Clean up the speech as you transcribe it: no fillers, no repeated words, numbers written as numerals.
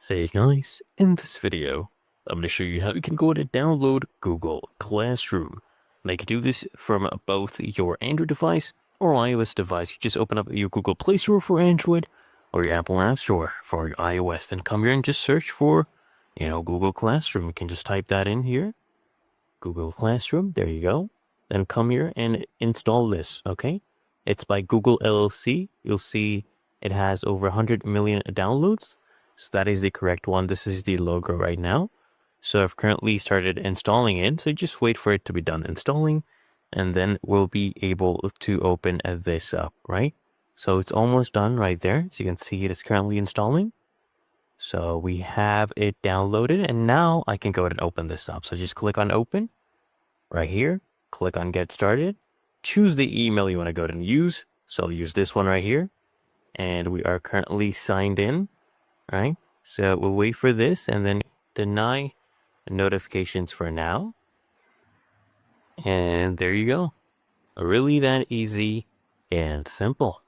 Hey guys, in this video, I'm going to show you how you can go ahead and download Google Classroom. Now you can do this from both your Android device or iOS device. You just open up your Google Play Store for Android or your Apple App Store for your iOS. Then come here and just search for, Google Classroom. You can just type that in here. Google Classroom, there you go. Then come here and install this, okay? It's by Google LLC. You'll see it has over 100 million downloads. So that is the correct one. This is the logo right now. So I've currently started installing it. So just wait for it to be done installing. And then we'll be able to open this up, right? So it's almost done right there. So you can see it is currently installing. So we have it downloaded. And now I can go ahead and open this up. So just click on open right here. Click on get started. Choose the email you want to go ahead and use. So I'll use this one right here. And we are currently signed in. Right? So we'll wait for this and then deny notifications for now. And there you go. Really that easy and simple.